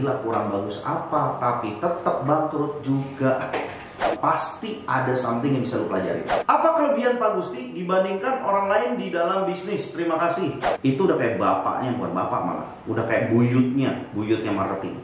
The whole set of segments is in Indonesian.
gila kurang bagus apa, tapi tetap bangkrut juga. Pasti ada something yang bisa lo pelajari. Apa kelebihan Pak Gusti dibandingkan orang lain di dalam bisnis? Terima kasih. Itu udah kayak bapaknya, bukan bapak malah. Udah kayak buyutnya marketing.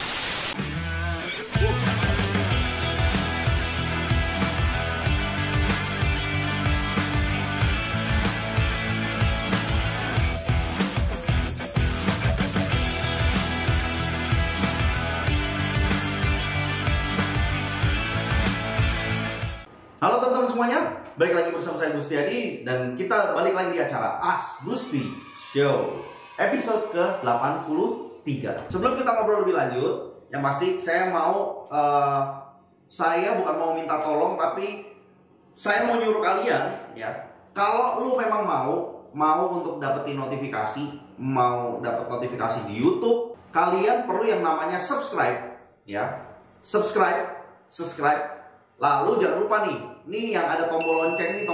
Halo teman-teman semuanya, balik lagi bersama saya Gusti Adi. Dan kita balik lagi di acara Ask Gusti Show episode ke-83. Sebelum kita ngobrol lebih lanjut, yang pasti saya mau saya bukan mau minta tolong, tapi saya mau nyuruh kalian ya, kalau lu memang mau untuk dapetin notifikasi, mau dapat notifikasi di YouTube, kalian perlu yang namanya subscribe ya. Subscribe. Lalu jangan lupa nih yang ada tombol lonceng nih,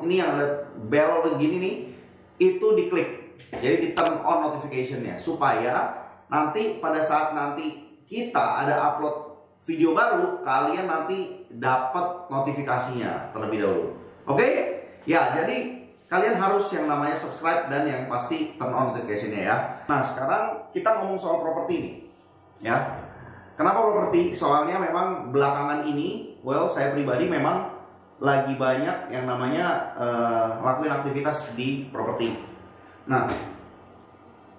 ini yang ada bell begini nih, itu diklik. Jadi di turn on notification-nya supaya nanti pada saat nanti kita ada upload video baru, kalian nanti dapat notifikasinya terlebih dahulu. Oke? Ya, jadi kalian harus yang namanya subscribe dan yang pasti turn on notification-nya ya. Nah, sekarang kita ngomong soal properti nih. Ya. Kenapa properti? Soalnya memang belakangan ini, saya pribadi memang lagi banyak yang namanya lakuin aktivitas di properti. Nah,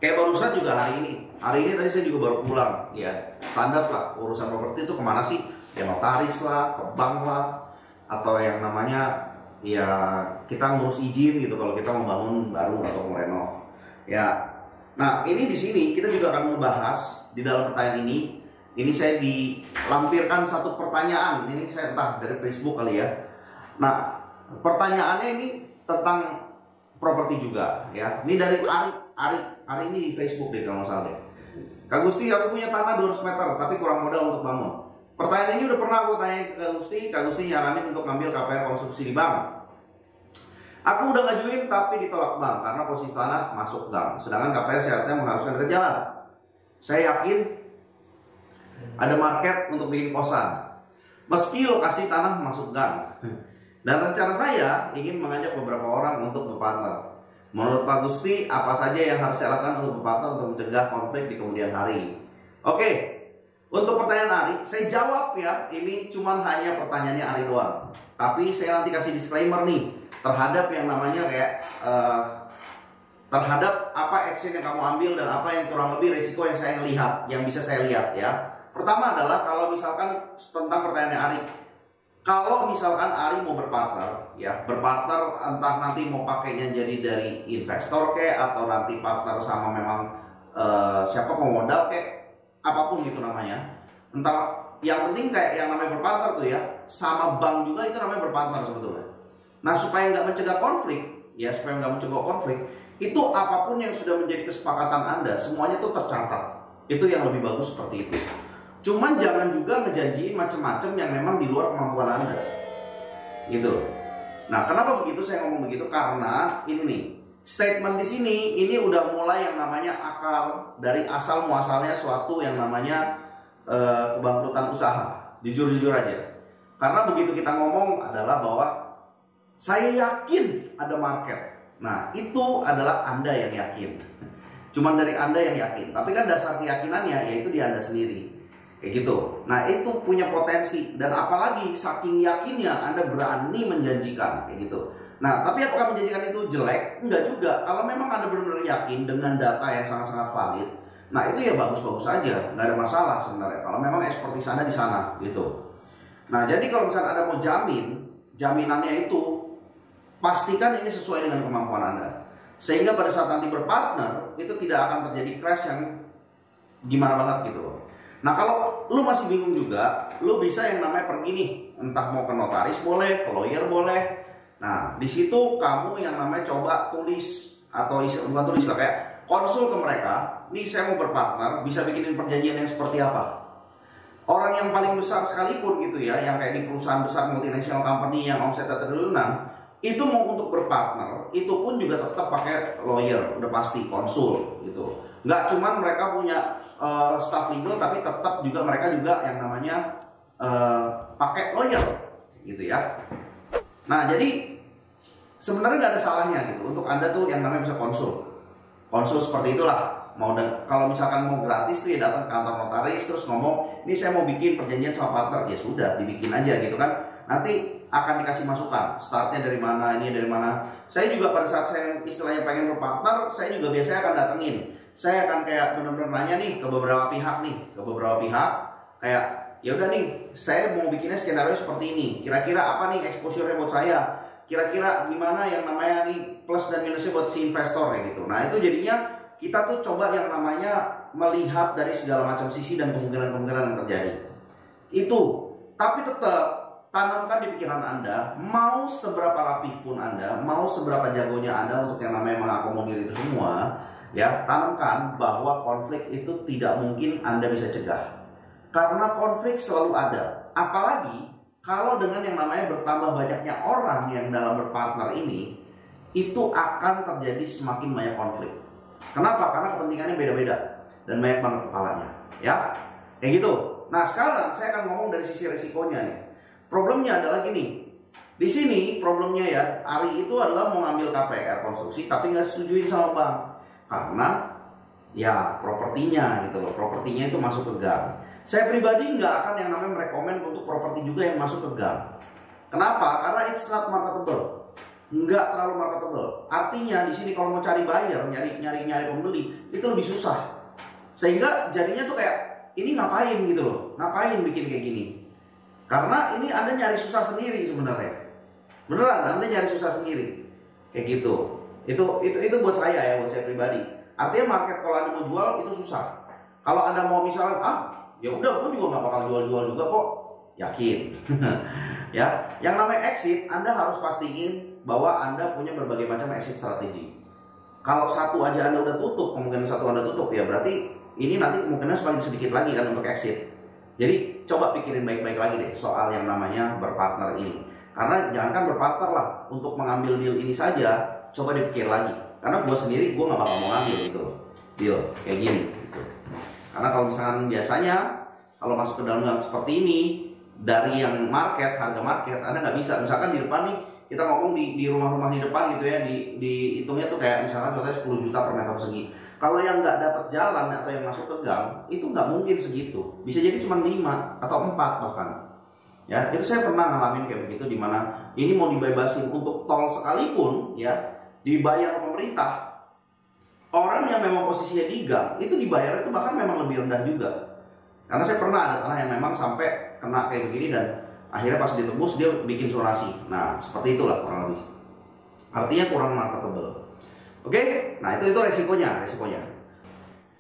kayak barusan juga hari ini tadi saya juga baru pulang. Ya, standar lah urusan properti itu kemana sih? Ya notaris lah, ke bank lah, atau yang namanya ya kita ngurus izin gitu kalau kita mau bangun baru atau mau renov. Ya, nah ini di sini kita juga akan membahas di dalam pertanyaan ini. Ini saya dilampirkan satu pertanyaan. Ini saya entah dari Facebook kali ya. Nah, pertanyaannya ini tentang properti juga ya. Ini dari Ari ini di Facebook deh kalau nggak salah deh. Kak Gusti, aku punya tanah 200 meter tapi kurang modal untuk bangun. Pertanyaan ini udah pernah aku tanya ke Kak Gusti. Kak Gusti nyaranin untuk ngambil KPR konstruksi di bank. Aku udah ngajuin tapi ditolak bank karena posisi tanah masuk gang. Sedangkan KPR syaratnya mengharuskan ke jalan. Saya yakin ada market untuk bikin kosan meski lokasi tanah masuk gang. Dan rencana saya ingin mengajak beberapa orang untuk berpartner. Menurut Pak Gusti, apa saja yang harus saya lakukan untuk berpartner untuk mencegah konflik di kemudian hari? Oke, untuk pertanyaan Ari, saya jawab ya. Ini cuman hanya pertanyaannya Ari doang. Tapi saya nanti kasih disclaimer nih terhadap yang namanya kayak terhadap apa action yang kamu ambil dan apa yang kurang lebih resiko yang saya lihat, yang bisa saya lihat ya. Pertama adalah kalau misalkan tentang pertanyaannya Ari, kalau misalkan Ari mau berpartner ya, berpartner entah nanti mau pakainya jadi dari investor atau nanti partner sama memang siapa pemodal apapun gitu namanya. Entah, yang penting kayak yang namanya berpartner tuh ya, sama bank juga itu namanya berpartner sebetulnya. Nah, supaya nggak mencegah konflik ya, itu apapun yang sudah menjadi kesepakatan Anda semuanya tuh tercatat. Itu yang lebih bagus seperti itu. Cuman jangan juga ngejanjiin macam-macam yang memang di luar kemampuan Anda. Gitu. Nah, kenapa begitu saya ngomong begitu? Karena ini nih, statement di sini ini udah mulai yang namanya akal dari asal muasalnya suatu yang namanya kebangkrutan usaha. Jujur-jujur aja. Karena begitu kita ngomong adalah bahwa saya yakin ada market. Nah, itu adalah Anda yang yakin. Cuman dari Anda yang yakin. Tapi kan dasar keyakinannya yaitu di Anda sendiri. Kayak gitu. Nah, itu punya potensi. Dan apalagi saking yakinnya Anda berani menjanjikan kayak gitu. Nah, tapi apakah menjanjikan itu jelek? Enggak juga. Kalau memang Anda benar-benar yakin dengan data yang sangat-sangat valid, nah itu ya bagus-bagus saja, nggak ada masalah sebenarnya. Kalau memang expertise Anda di sana gitu. Nah, jadi kalau misalnya Anda mau jaminannya itu pastikan ini sesuai dengan kemampuan Anda. Sehingga pada saat nanti berpartner itu tidak akan terjadi crash yang gimana banget gitu loh. Nah, kalau lu masih bingung juga, lu bisa yang namanya pergi nih, entah mau ke notaris boleh, ke lawyer boleh. Nah, di situ kamu yang namanya coba tulis atau bukan tulis lah, kayak konsul ke mereka. Nih saya mau berpartner, bisa bikinin perjanjian yang seperti apa? Orang yang paling besar sekalipun gitu ya, yang kayak di perusahaan besar multinational company yang omsetnya triliunan, itu mau untuk berpartner, itu pun juga tetap pakai lawyer, udah pasti konsul gitu. Nggak cuman mereka punya staff legal, tapi tetap juga mereka juga yang namanya pakai lawyer gitu ya. Nah jadi sebenarnya nggak ada salahnya gitu untuk Anda tuh yang namanya bisa konsul seperti itulah. Kalau misalkan mau gratis tuh ya datang ke kantor notaris terus ngomong, ini saya mau bikin perjanjian sama partner, ya sudah dibikin aja gitu kan. Nanti akan dikasih masukan, startnya dari mana, ini dari mana. Saya juga pada saat saya istilahnya pengen berpartner, saya juga biasanya akan datengin. Saya akan kayak benar-benar nanya nih ke beberapa pihak kayak ya udah nih, saya mau bikinnya skenario seperti ini. Kira-kira apa nih exposure-nya buat saya? Kira-kira gimana yang namanya nih plus dan minusnya buat si investor kayak gitu. Nah itu jadinya kita tuh coba yang namanya melihat dari segala macam sisi dan kemungkinan-kemungkinan yang terjadi. Itu, tapi tetap tanamkan di pikiran Anda, mau seberapa rapih pun Anda, mau seberapa jagonya Anda untuk yang namanya mengakomodir itu semua, ya tanamkan bahwa konflik itu tidak mungkin Anda bisa cegah. Karena konflik selalu ada. Apalagi kalau dengan yang namanya bertambah banyaknya orang yang dalam berpartner ini, itu akan terjadi semakin banyak konflik. Kenapa? Karena kepentingannya beda-beda dan banyak banget kepalanya, ya. Kayak gitu. Nah, sekarang saya akan ngomong dari sisi resikonya nih. Problemnya adalah gini. Di sini problemnya ya, Ari itu adalah mau ngambil KPR konstruksi tapi nggak setujuin sama bank. Karena ya propertinya gitu loh. Propertinya itu masuk ke GAM. Saya pribadi nggak akan yang namanya merekomen untuk properti juga yang masuk ke GAM. Kenapa? Karena it's not marketable. Nggak terlalu marketable. Artinya di sini kalau mau cari buyer, nyari pembeli itu lebih susah. Sehingga jadinya tuh kayak ini ngapain gitu loh, ngapain bikin kayak gini? Karena ini Anda nyari susah sendiri sebenarnya. Beneran Anda nyari susah sendiri. Kayak gitu. Itu buat saya ya, buat saya pribadi. Artinya market kalau Anda mau jual itu susah. Kalau Anda mau misalnya ya udah aku juga nggak bakal jual juga kok. Yakin. Ya, yang namanya exit Anda harus pastiin bahwa Anda punya berbagai macam exit strategi. Kalau satu aja Anda udah tutup, kemungkinan satu Anda tutup, ya berarti ini nanti kemungkinan semakin sedikit lagi kan untuk exit. Jadi coba pikirin baik-baik lagi deh soal yang namanya berpartner ini. Karena jangankan berpartner lah, untuk mengambil deal ini saja, coba dipikir lagi. Karena gue sendiri, gue gak bakal mau ngambil gitu loh, deal kayak gini gitu. Karena kalau misalkan biasanya, kalau masuk ke dalam gang seperti ini, dari yang harga market, Anda nggak bisa. Misalkan di depan nih, kita ngomong di rumah-rumah di depan gitu ya, dihitungnya tuh kayak misalkan contohnya 10 juta per meter persegi. Kalau yang nggak dapat jalan atau yang masuk ke gang, itu nggak mungkin segitu. Bisa jadi cuma 5 atau 4 bahkan. Ya, itu saya pernah ngalamin kayak begitu, dimana ini mau dibebasin untuk tol sekalipun, ya dibayar pemerintah. Orang yang memang posisinya di gang, itu dibayar itu bahkan memang lebih rendah juga. Karena saya pernah ada tanah yang memang sampai kena kayak begini dan akhirnya pas ditebus dia bikin zonasi. Nah, seperti itulah kurang lebih. Artinya kurang marketable. Oke? Nah, itu resikonya.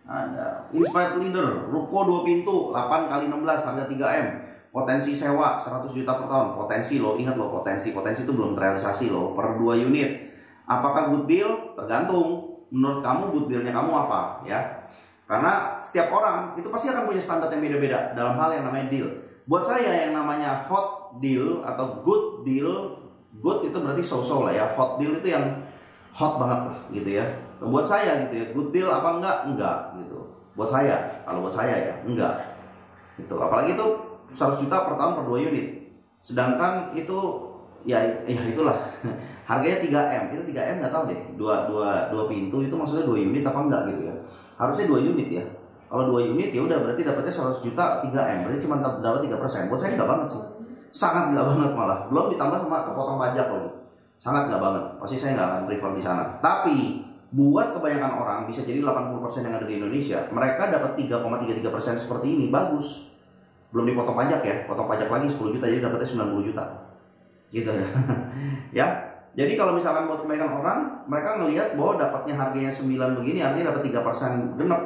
Ada Inspired Leader, ruko 2 pintu, 8 kali 16, harga 3M. Potensi sewa 100 juta per tahun. Potensi loh, ingat loh potensi itu belum terrealisasi loh, per 2 unit. Apakah good deal? Tergantung. Menurut kamu good dealnya kamu apa, ya? Karena setiap orang itu pasti akan punya standar yang beda-beda dalam hal yang namanya deal. Buat saya yang namanya hot deal atau good deal, good itu berarti so-so lah ya. Hot deal itu yang hot banget lah gitu ya. Buat saya gitu ya, good deal apa enggak gitu. Buat saya, kalau buat saya ya enggak. Gitu. Apalagi itu 100 juta per tahun per 2 unit. Sedangkan itu ya itulah. Harganya 3M. Itu 3M enggak tahu deh. Dua pintu itu maksudnya 2 unit apa enggak gitu ya. Harusnya 2 unit ya. Kalau 2 unit ya udah berarti dapatnya 100 juta 3M. Berarti cuma dapat 3%. Buat saya enggak banget sih. Sangat enggak banget malah. Belum ditambah sama kepotong pajak loh. Sangat enggak banget. Pasti saya enggak akan prefer di sana. Tapi buat kebanyakan orang bisa jadi 80% yang ada di Indonesia, mereka dapat 3,33% seperti ini. Bagus. Belum dipotong pajak ya. Potong pajak lagi 10 juta jadi dapatnya 90 juta. Gitu ya. Ya. Jadi kalau misalkan buat kebanyakan orang, mereka ngelihat bahwa dapatnya harganya 9 begini, artinya dapat 3% genap.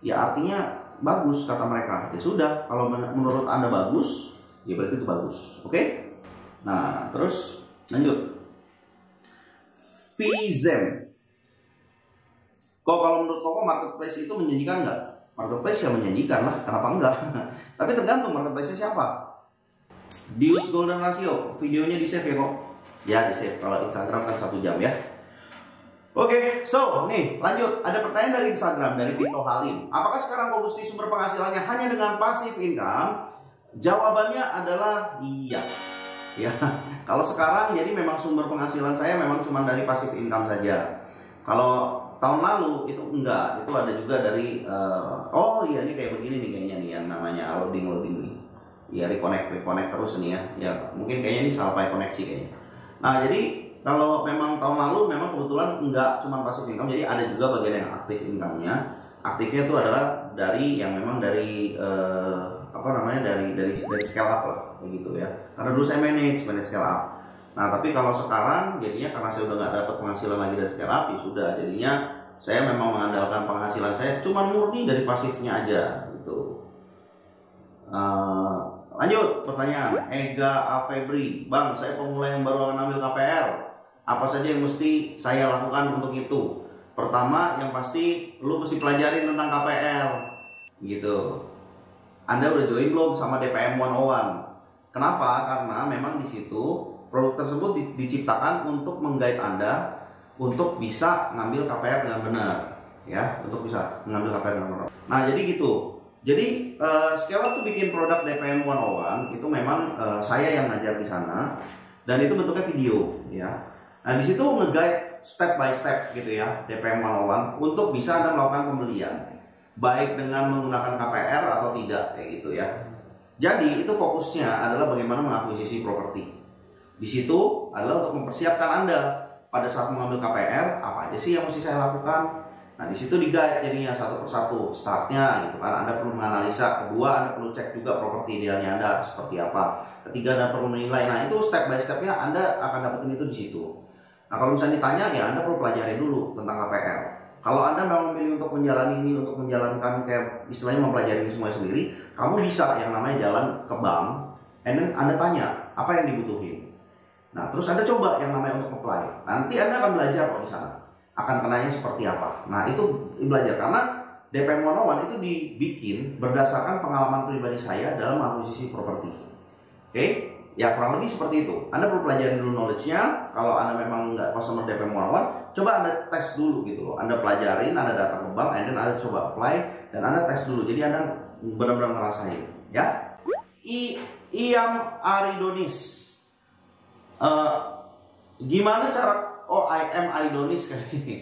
Ya artinya bagus kata mereka. Ya sudah, kalau menurut Anda bagus, ya berarti itu bagus. Oke? Nah, terus lanjut. Vizem. Kalau menurut Koko marketplace itu menjanjikan nggak? Marketplace ya menjanjikan lah, kenapa enggak? Tapi tergantung marketplace-nya siapa. Dius Golden Ratio, videonya di save ya kok. Ya, di save. Kalau Instagram kan 1 jam ya. Oke, so nih lanjut. Ada pertanyaan dari Instagram dari Vito Halim. Apakah sekarang komposisi sumber penghasilannya hanya dengan passive income? Jawabannya adalah iya. Ya, kalau sekarang jadi memang sumber penghasilan saya memang cuma dari passive income saja. Kalau tahun lalu itu enggak, itu ada juga dari oh iya ini kayak begini nih kayaknya nih yang namanya loading nih. Ya reconnect terus nih ya. Ya mungkin kayaknya ini salah koneksi kayaknya. Nah, jadi kalau memang tahun lalu memang kebetulan enggak cuma passive income, jadi ada juga bagian yang aktif income-nya. Aktifnya itu adalah dari yang memang dari dari scale up lah, begitu ya. Karena dulu saya manage scale up. Nah, tapi kalau sekarang jadinya karena saya udah nggak dapat penghasilan lagi dari scale up, ya sudah. Jadinya saya memang mengandalkan penghasilan saya cuma murni dari pasifnya aja, gitu. Lanjut pertanyaan Ega Afebri, Bang, saya pemula yang baru akan ambil KPR. Apa saja yang mesti saya lakukan untuk itu? Pertama, yang pasti lu mesti pelajarin tentang KPR, gitu. Anda udah join belum sama DPM 101? Kenapa? Karena memang di situ produk tersebut diciptakan untuk menggait Anda untuk bisa ngambil KPR dengan benar, ya, untuk bisa mengambil KPR dengan benar. Nah, jadi gitu. Jadi Scale Up tuh bikin produk DPM 101 itu memang saya yang ngajar di sana dan itu bentuknya video, ya. Nah, di situ nge-guide step by step gitu ya DPM 101 untuk bisa Anda melakukan pembelian baik dengan menggunakan KPR atau tidak, kayak gitu ya. Jadi itu fokusnya adalah bagaimana mengakuisisi properti. Di situ adalah untuk mempersiapkan Anda pada saat mengambil KPR, apa aja sih yang mesti saya lakukan. Nah, di situ di-guide jadinya satu persatu startnya gitu kan. Anda perlu menganalisa, kedua Anda perlu cek juga properti idealnya Anda seperti apa. Ketiga Anda perlu menilai. Nah, itu step by stepnya Anda akan dapetin itu di situ. Nah, kalau misalnya ditanya ya Anda perlu pelajari dulu tentang KPR. Kalau Anda memang memilih untuk menjalani ini, untuk menjalankan kayak istilahnya mempelajari ini semua sendiri, kamu bisa yang namanya jalan ke bank, and then Anda tanya apa yang dibutuhin. Nah, terus Anda coba yang namanya untuk apply. Nanti Anda akan belajar kok di sana. Akan kenanya seperti apa. Nah, itu belajar karena DPM 101 itu dibikin berdasarkan pengalaman pribadi saya dalam akuisisi properti. Oke? Ya kurang lebih seperti itu. Anda perlu pelajari dulu knowledge-nya. Kalau Anda memang nggak customer DPM 101, coba Anda tes dulu gitu loh. Anda pelajarin, Anda datang ke bank, and then Anda coba apply dan Anda tes dulu. Jadi Anda benar-benar ngerasain, ya. Iam Aridonis. Gimana cara I am Aridonis kali ini.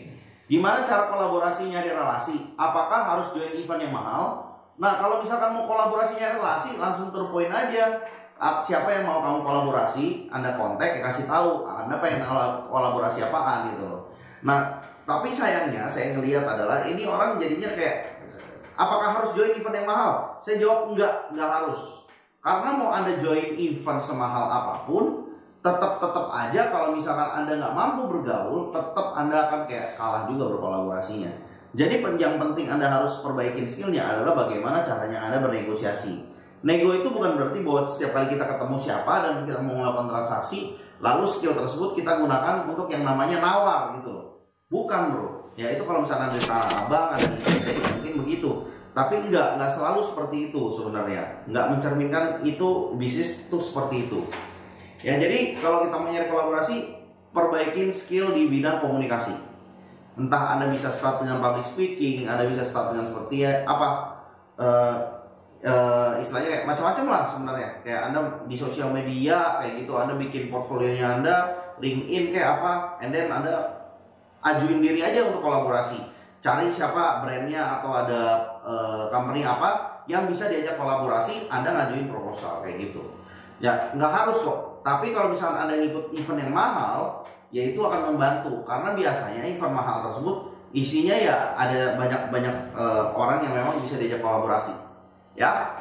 Gimana cara kolaborasi nyari relasi? Apakah harus join event yang mahal? Nah, kalau misalkan mau kolaborasi nyari relasi, langsung to the point aja. Siapa yang mau kamu kolaborasi, Anda kontak, ya kasih tahu Anda pengen kolaborasi apaan gitu loh. Nah, tapi sayangnya saya ngelihat adalah ini orang jadinya kayak, apakah harus join event yang mahal? Saya jawab enggak harus. Karena mau Anda join event semahal apapun, tetap aja kalau misalkan Anda nggak mampu bergaul, tetap Anda akan kayak kalah juga berkolaborasinya. Jadi yang penting Anda harus perbaikin skillnya adalah bagaimana caranya Anda bernegosiasi. Nego itu bukan berarti bahwa setiap kali kita ketemu siapa dan kita mau melakukan transaksi, lalu skill tersebut kita gunakan untuk yang namanya nawar gitu loh. Bukan bro. Ya itu kalau misalnya ada di Tanah Abang, ada di ITC, mungkin begitu. Tapi nggak selalu seperti itu sebenarnya. Nggak mencerminkan itu bisnis itu seperti itu. Ya, jadi kalau kita mau nyari kolaborasi, perbaikin skill di bidang komunikasi. Entah Anda bisa start dengan public speaking, Anda bisa start dengan seperti apa, istilahnya kayak macam-macam lah sebenarnya. Kayak Anda di sosial media kayak gitu, Anda bikin portfolionya Anda, LinkedIn kayak apa, and then Anda ajuin diri aja untuk kolaborasi. Cari siapa brandnya atau ada company apa yang bisa diajak kolaborasi, Anda ngajuin proposal kayak gitu. Ya, nggak harus kok. Tapi kalau misalnya Anda ngikut event yang mahal, ya itu akan membantu. Karena biasanya event mahal tersebut isinya ya ada banyak orang yang memang bisa diajak kolaborasi. Ya.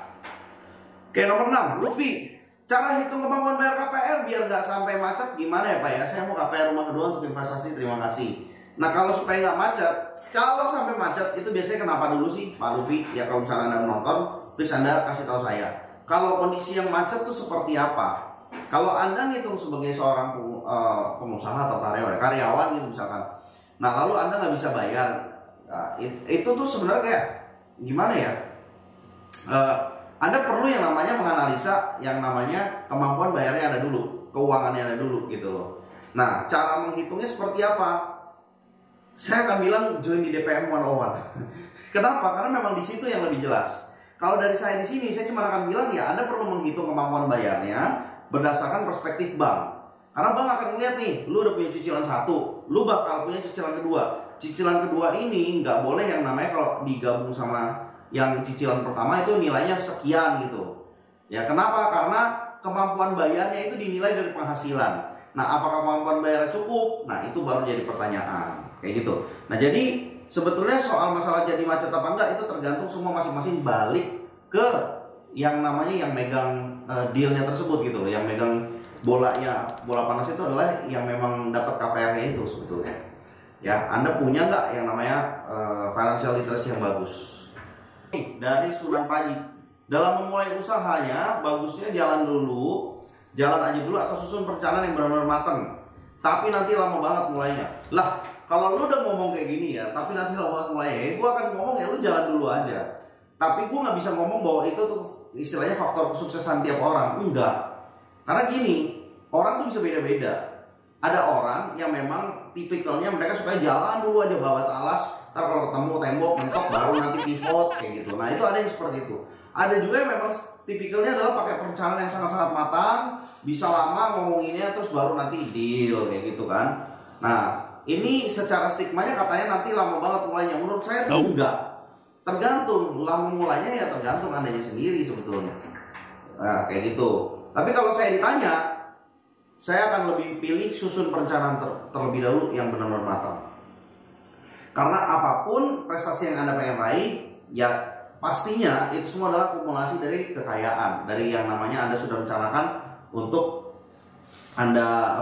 Oke, nomor 6, Lupi. Cara hitung kemampuan bayar KPR biar nggak sampai macet gimana ya Pak ya? Saya mau KPR rumah kedua untuk investasi, terima kasih. Nah, kalau supaya nggak macet, kalau sampai macet itu biasanya kenapa dulu sih Pak Lupi? Ya kalau misalnya Anda menonton, please Anda kasih tahu saya. Kalau kondisi yang macet tuh seperti apa? Kalau Anda ngitung sebagai seorang pengusaha atau karyawan gitu misalkan, nah lalu Anda nggak bisa bayar, nah, itu tuh sebenarnya kayak gimana ya? Anda perlu yang namanya menganalisa yang namanya kemampuan bayarnya Anda dulu, keuangannya Anda dulu gitu loh. Nah, cara menghitungnya seperti apa? Saya akan bilang join di DPM 101. Kenapa? Karena memang di situ yang lebih jelas. Kalau dari saya di sini, saya cuma akan bilang ya Anda perlu menghitung kemampuan bayarnya berdasarkan perspektif bank. Karena bank akan melihat nih, lu udah punya cicilan satu, lu bakal punya cicilan kedua. Cicilan kedua ini nggak boleh yang namanya kalau digabung sama yang cicilan pertama itu nilainya sekian gitu. Ya kenapa? Karena kemampuan bayarnya itu dinilai dari penghasilan. Nah, apakah kemampuan bayarnya cukup? Nah, itu baru jadi pertanyaan. Kayak gitu. Nah, jadi sebetulnya soal masalah jadi macet apa enggak itu tergantung semua masing-masing balik ke yang namanya yang megang dealnya tersebut gitu loh. Yang megang bolanya, bola panas itu adalah yang memang dapat KPR-nya itu sebetulnya. Ya, Anda punya nggak yang namanya financial literacy yang bagus? Dari Sunan Paji. Dalam memulai usahanya, bagusnya jalan aja dulu atau susun perencanaan yang benar-benar matang. Tapi nanti lama banget mulainya. Lah, kalau lu udah ngomong kayak gini ya, tapi nanti lama banget mulainya, gue akan ngomong ya lu jalan dulu aja. Tapi gue nggak bisa ngomong bahwa itu tuh istilahnya faktor kesuksesan tiap orang. Enggak. Karena gini, orang tuh bisa beda-beda. Ada orang yang memang tipikalnya mereka suka jalan dulu aja babat alas, ntar kalau ketemu tembok mentok baru nanti pivot kayak gitu. Nah itu ada yang seperti itu. Ada juga yang memang tipikalnya adalah pakai perencanaan yang sangat-sangat matang, bisa lama ngomonginnya terus baru nanti deal kayak gitu kan. Nah ini secara stigmanya katanya nanti lama banget mulainya. Menurut saya tuh enggak. Tergantung lama mulainya ya tergantung Andanya sendiri sebetulnya. Nah kayak gitu. Tapi kalau saya ditanya, saya akan lebih pilih susun perencanaan terlebih dahulu yang benar-benar matang. Karena apapun prestasi yang Anda pengen raih, ya pastinya itu semua adalah akumulasi dari kekayaan, dari yang namanya Anda sudah rencanakan untuk Anda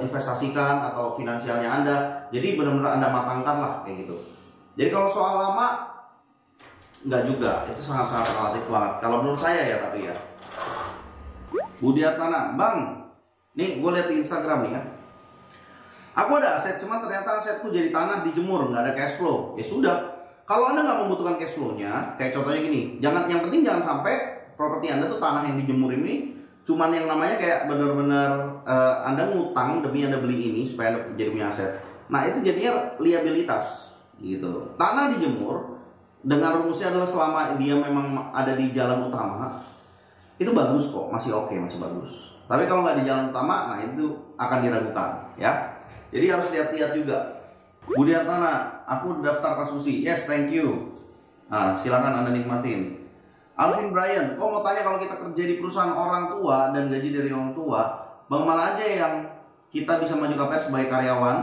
investasikan atau finansialnya Anda. Jadi benar-benar Anda matangkan lah kayak gitu. Jadi kalau soal lama, enggak juga, itu sangat-sangat relatif banget. Kalau menurut saya ya tapi ya. Budiartana, Bang, nih gue lihat di Instagram nih ya. Aku ada aset, cuma ternyata asetku jadi tanah dijemur, nggak ada cash flow. Ya sudah, kalau Anda nggak membutuhkan cash flow-nya, kayak contohnya gini, yang penting jangan sampai properti Anda tuh tanah yang dijemur ini cuman yang namanya kayak bener-bener Anda ngutang demi Anda beli ini supaya Anda jadi punya aset. Nah itu jadinya liabilitas gitu. Tanah dijemur dengan rumusnya adalah selama dia memang ada di jalan utama, itu bagus kok, masih oke, masih bagus. Tapi kalau nggak di jalan utama, nah itu akan diragukan ya. Jadi harus lihat-lihat juga. Budiartana, aku daftar ke Susi. Yes, thank you. Nah, silakan Anda nikmatin. Alvin Brian, kok mau tanya kalau kita kerja di perusahaan orang tua dan gaji dari orang tua, bank mana aja yang kita bisa maju KPR sebagai karyawan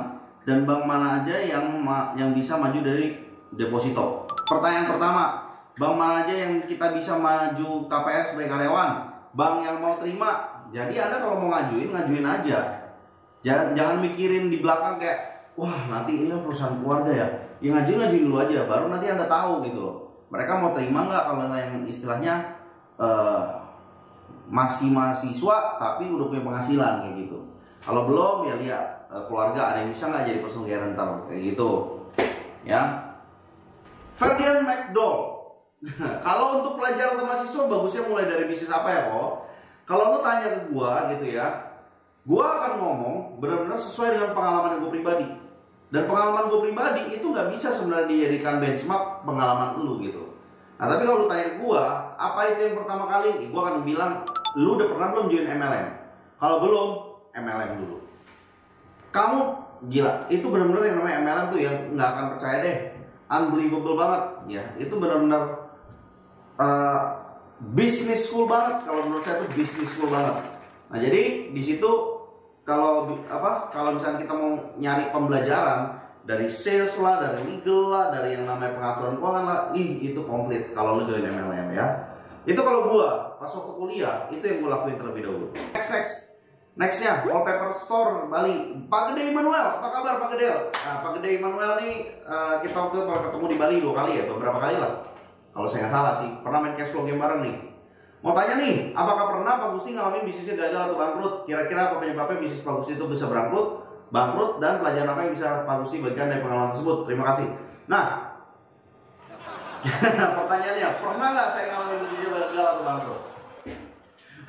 dan bank mana aja yang bisa maju dari deposito? Pertanyaan pertama, bank mana aja yang kita bisa maju KPR sebagai karyawan? Bank yang mau terima. Jadi Anda kalau mau ngajuin aja. Jangan mikirin di belakang kayak, wah nanti ini perusahaan keluarga ya. Ya ngajuin dulu aja, baru nanti Anda tahu gitu loh. Mereka mau terima nggak kalau yang istilahnya masih mahasiswa tapi udah punya penghasilan kayak gitu. Kalau belum ya lihat keluarga ada yang bisa nggak jadi personal guarantor kayak gitu. Ya. Ferdian McDowell. Kalau untuk pelajar atau mahasiswa bagusnya mulai dari bisnis apa ya kok? Kalau lu tanya ke gua gitu ya, gua akan ngomong benar-benar sesuai dengan pengalaman yang gua pribadi. Dan pengalaman gua pribadi itu nggak bisa sebenarnya dijadikan benchmark pengalaman lu gitu. Nah tapi kalau lu tanya ke gua, apa itu yang pertama kali? Gua akan bilang, lu udah pernah belum join MLM? Kalau belum, MLM dulu. Kamu gila, itu benar-benar yang namanya MLM tuh yang nggak akan percaya deh. Unbelievable banget ya, itu benar-benar business school banget. Kalau menurut saya itu business school banget. Nah jadi di situ kalau misalnya kita mau nyari pembelajaran dari sales lah, dari legal lah, dari yang namanya pengaturan keuangan lah, itu komplit kalau lu join MLM ya. Itu kalau gua pas waktu kuliah itu yang gua lakuin terlebih dahulu. Nextnya Wallpaper Store Bali. Pak Gede Immanuel, apa kabar Pak Gede? Nah, Pak Gede Immanuel nih kita waktu pernah ketemu di Bali 2 kali ya, beberapa kali lah. Kalau saya nggak salah sih, pernah main cash flow game bareng nih. Mau tanya nih, apakah pernah Pak Gusti ngalamin bisnisnya gagal atau bangkrut? Kira-kira apa penyebabnya bisnis Pak Gusti itu bisa bangkrut dan pelajaran apa yang bisa Pak Gusti bagikan dari pengalaman tersebut? Terima kasih. Nah, pertanyaannya, pernah nggak saya ngalamin bisnisnya gagal atau bangkrut?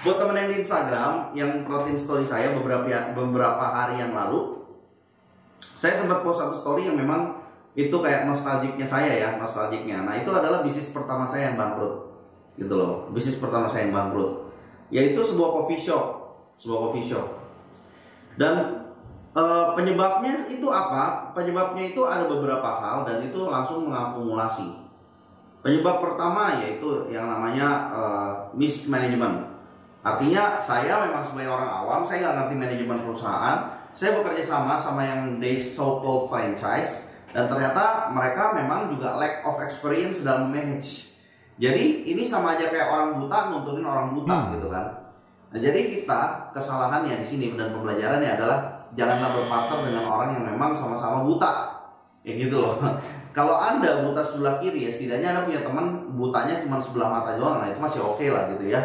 Buat temen yang di Instagram yang perhatiin story saya beberapa hari yang lalu, saya sempat post satu story yang memang itu kayak nostalgiknya saya ya, nostalgiknya. Nah, itu adalah bisnis pertama saya yang bangkrut. Gitu loh. Bisnis pertama saya yang bangkrut. Yaitu sebuah coffee shop. Dan penyebabnya itu apa? Penyebabnya itu ada beberapa hal dan itu langsung mengakumulasi. Penyebab pertama yaitu yang namanya mismanagement. Artinya saya memang sebagai orang awam, saya nggak ngerti manajemen perusahaan. Saya bekerja sama yang so-called franchise, dan ternyata mereka memang juga lack of experience dalam manage. Jadi ini sama aja kayak orang buta nuntunin orang buta gitu kan. Nah, jadi kita kesalahannya di sini dan pembelajarannya adalah janganlah berpartner dengan orang yang memang sama-sama buta. Ya gitu loh. Kalau Anda buta sebelah kiri, ya setidaknya Anda punya teman butanya cuma sebelah mata doang. Nah, itu masih oke lah gitu ya.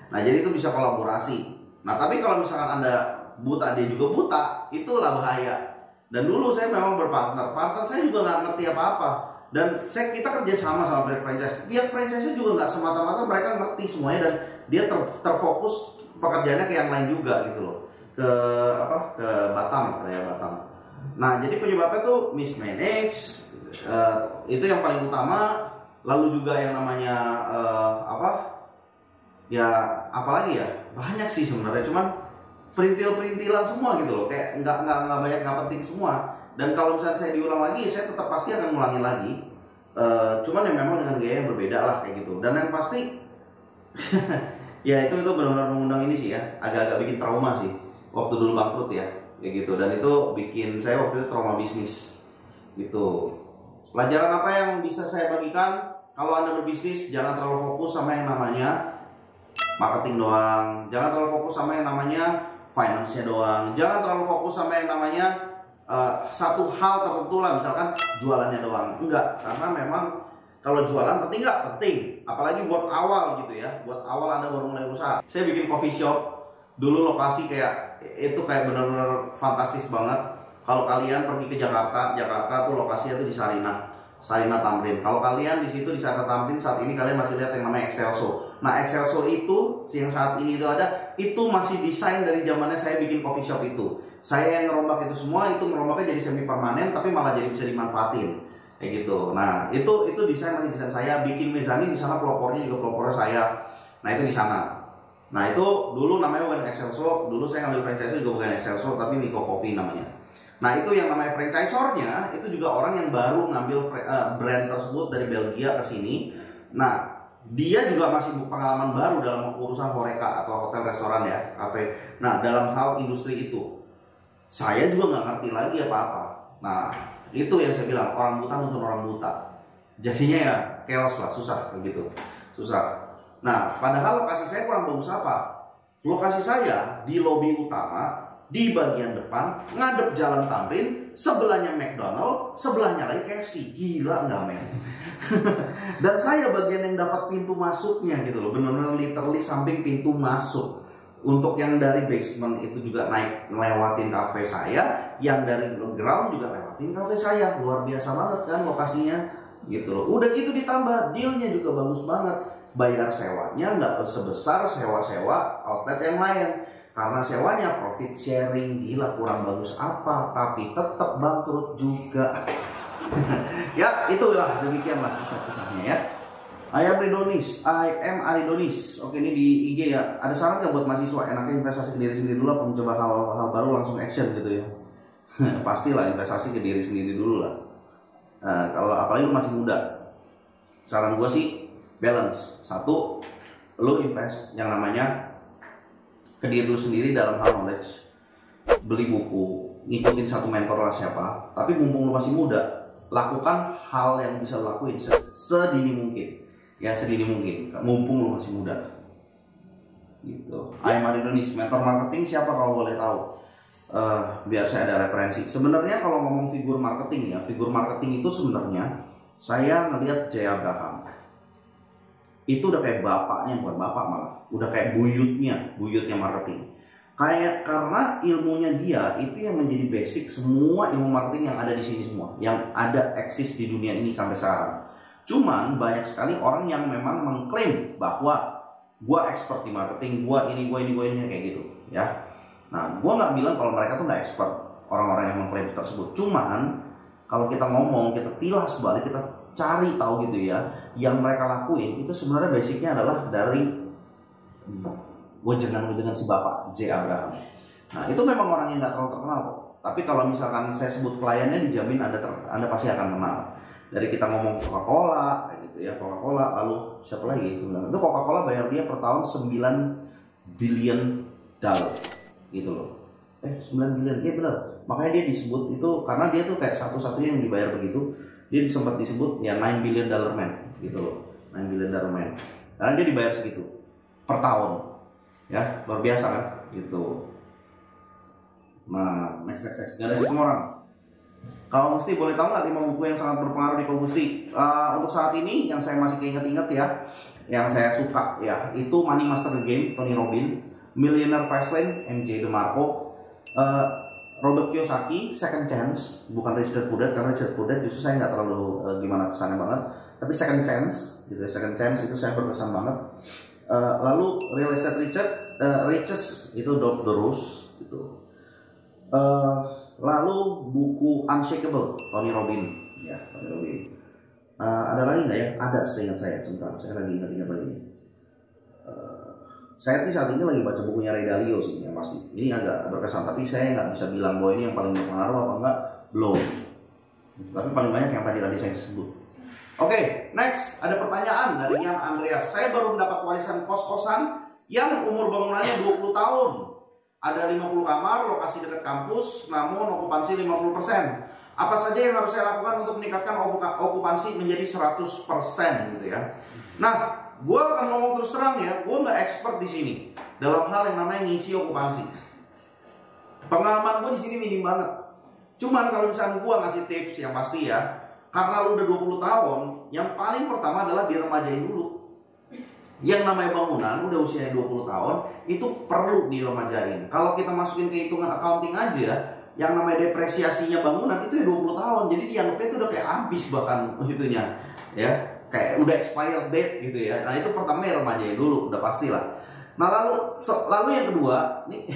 Nah, jadi itu bisa kolaborasi. Nah, tapi kalau misalkan Anda buta, dia juga buta, itulah bahaya. Dan dulu saya memang berpartner. Partner saya juga nggak ngerti apa-apa. Dan kita kerja sama pihak franchise. Pihak franchise juga nggak semata-mata mereka ngerti semuanya dan dia terfokus pekerjaannya ke yang lain juga gitu loh. Ke Batam. Nah, jadi penyebabnya tuh mismanage. Itu yang paling utama. Lalu juga yang namanya ya apalagi ya, banyak sih sebenarnya, cuman perintil-perintilan semua gitu loh, kayak nggak banyak, nggak penting semua. Dan kalau misalnya saya diulang lagi, saya tetap pasti akan ngulangin lagi, cuman yang memang dengan gaya yang berbeda lah kayak gitu. Dan yang pasti ya itu benar-benar mengundang ini sih ya, agak-agak bikin trauma sih waktu dulu bangkrut ya kayak gitu. Dan itu bikin saya waktu itu trauma bisnis gitu. Pelajaran apa yang bisa saya bagikan? Kalau Anda berbisnis, jangan terlalu fokus sama yang namanya marketing doang, jangan terlalu fokus sama yang namanya finance-nya doang, jangan terlalu fokus sama yang namanya satu hal tertentu lah, misalkan jualannya doang. Enggak, karena memang kalau jualan penting nggak? Penting, apalagi buat awal gitu ya, buat awal Anda baru mulai usaha. Saya bikin coffee shop dulu, lokasi kayak itu kayak benar-benar fantastis banget. Kalau kalian pergi ke Jakarta tuh lokasinya tuh di Sarinah Tamrin. Kalau kalian di situ di Sarinah Tamrin saat ini kalian masih lihat yang namanya Excelso. Nah, Excelso itu yang saat ini itu ada, itu masih desain dari zamannya saya bikin coffee shop itu. Saya yang ngerombak itu semua, itu ngerombaknya jadi semi permanen tapi malah jadi bisa dimanfaatin. Kayak gitu. Nah, itu desain masih desain saya, bikin mezanin di sana, pelopornya juga pelopornya saya. Nah, itu di sana. Nah, itu dulu namanya bukan Excelso, dulu saya ngambil franchise juga bukan Excelso tapi Miko Coffee namanya. Nah, itu yang namanya franchisornya itu juga orang yang baru ngambil brand tersebut dari Belgia ke sini. Nah, dia juga masih pengalaman baru dalam urusan horeca atau hotel, restoran ya, kafe. Nah, dalam hal industri itu saya juga nggak ngerti lagi apa-apa. Nah, itu yang saya bilang, orang buta nuntun orang buta. Jadinya ya chaos lah, susah gitu, susah. Nah, padahal lokasi saya kurang bagus apa? Lokasi saya di lobi utama, di bagian depan, ngadep Jalan Tamrin, sebelahnya McDonald, sebelahnya lagi KFC. Gila nggak men? Dan saya bagian yang dapat pintu masuknya gitu loh, benar-benar literally samping pintu masuk. Untuk yang dari basement itu juga naik ngelewatin kafe saya, yang dari ground juga lewatin kafe saya. Luar biasa banget kan lokasinya gitu loh. Udah gitu ditambah dealnya juga bagus banget. Bayar sewanya nggak sebesar sewa-sewa outlet yang lain. Karena sewanya profit sharing, gila kurang bagus apa, tapi tetap bangkrut juga. Ya itulah, demikianlah kisah-kisahnya ya. I am Aridonis. Oke, ini di IG ya. Ada saran nggak buat mahasiswa? Enaknya investasi ke diri sendiri dulu apa mencoba hal-hal baru langsung action gitu ya? Pastilah investasi ke diri sendiri dulu lah. Kalau apalagi lu masih muda, saran gue sih balance. Satu, lu invest yang namanya ke diri lu sendiri dalam hal knowledge. Beli buku, ngikutin satu mentor lah siapa. Tapi mumpung lu masih muda, lakukan hal yang bisa lu lakuin sedini mungkin. Ya sedini mungkin, mumpung lu masih muda. Gitu. I'm Aridonis, mentor marketing siapa kalau boleh tahu? Biar saya ada referensi. Sebenarnya kalau ngomong figur marketing ya, figur marketing itu sebenarnya saya ngelihat Jay Abraham. Itu udah kayak bapaknya, bukan bapak malah, udah kayak buyutnya marketing. Karena ilmunya dia itu yang menjadi basic semua ilmu marketing yang ada di sini semua, yang ada eksis di dunia ini sampai sekarang. Cuman banyak sekali orang yang memang mengklaim bahwa gue expert di marketing, gue ini kayak gitu ya. Nah, gue nggak bilang kalau mereka tuh nggak expert, orang-orang yang mengklaim tersebut. Cuman kalau kita ngomong, kita tilas balik, kita cari tahu gitu ya, yang mereka lakuin itu sebenarnya basicnya adalah dari wejangan si bapak J. Abraham. Nah, itu memang orang yang nggak terlalu terkenal kok. Tapi kalau misalkan saya sebut kliennya, dijamin Anda pasti akan kenal. Dari kita ngomong Coca-Cola, kayak gitu ya, Coca-Cola, lalu siapa lagi? Itu Coca-Cola bayar dia per tahun $9 billion, gitu loh. 9 billion, iya benar. Makanya dia disebut itu, karena dia tuh kayak satu-satunya yang dibayar begitu. Dia sempat disebut ya $9 billion man, gitu loh. $9 billion man. Karena dia dibayar segitu per tahun. Ya, luar biasa kan, gitu. Nah, next. Gak ada sih orang. Kalau Gusti boleh tahu nggak 5 buku yang sangat berpengaruh di Ko Gusti? Untuk saat ini yang saya masih ingat ya, yang saya suka ya, itu Money Master the Game, Tony Robbins, Millionaire Fastlane, MJ DeMarco, Robert Kiyosaki, Second Chance, bukan Rich Dad Poor Dad, karena Rich Dad Poor Dad justru saya nggak terlalu gimana kesannya banget, tapi Second Chance, gitu. Second Chance itu saya berkesan banget. Lalu Real Estate Riches itu Dov DeRose, gitu. Lalu buku Unshakable, Tony Robbins, ya Tony Robbins. Ada lagi nggak ya? Ada, seingat saya. Sebentar, saya lagi ingat lagi. Saya saat ini lagi baca bukunya Ray Dalio sih, yang pasti. Ini agak berkesan, tapi saya nggak bisa bilang bahwa ini yang paling berpengaruh apa enggak, belum. Tapi paling banyak yang tadi saya sebut. Oke, next ada pertanyaan dari yang Andreas. Saya baru mendapat warisan kos-kosan yang umur bangunannya 20 tahun. Ada 50 kamar, lokasi dekat kampus, namun okupansi 50%. Apa saja yang harus saya lakukan untuk meningkatkan okupansi menjadi 100% gitu ya. Nah, gue akan ngomong terus terang ya, gue nggak expert di sini dalam hal yang namanya ngisi okupansi. Pengalaman gue di sini minim banget. Cuman kalau misalnya gue ngasih tips yang pasti ya, karena lu udah 20 tahun, yang paling pertama adalah diremajain dulu. Yang namanya bangunan udah usianya 20 tahun itu perlu diremajain. Kalau kita masukin ke hitungan accounting aja, yang namanya depresiasinya bangunan itu ya 20 tahun. Jadi dianggapnya itu udah kayak habis bahkan itunya, ya kayak udah expired date gitu ya. Nah itu pertama ya remajain dulu, udah pastilah. Nah lalu yang kedua, nih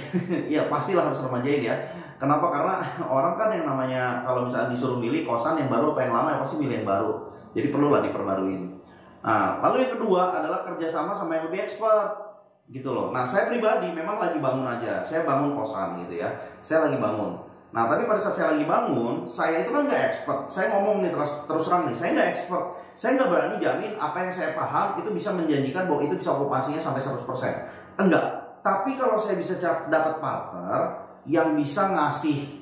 ya pastilah harus remajain ya. Kenapa? Karena orang kan yang namanya kalau misalnya disuruh milih kosan yang baru apa yang lama ya pasti milih yang baru. Jadi perlulah diperbaruin. Nah, lalu yang kedua adalah kerjasama sama yang lebih expert, gitu loh. Nah, saya pribadi memang lagi bangun aja, saya bangun kosan gitu ya, saya lagi bangun. Nah, tapi pada saat saya lagi bangun, saya itu kan nggak expert. Saya ngomong nih terus terang nih, saya nggak expert. Saya nggak berani jamin apa yang saya paham itu bisa menjanjikan bahwa itu bisa okupasinya sampai 100%. Enggak. Tapi kalau saya bisa dapat partner yang bisa ngasih,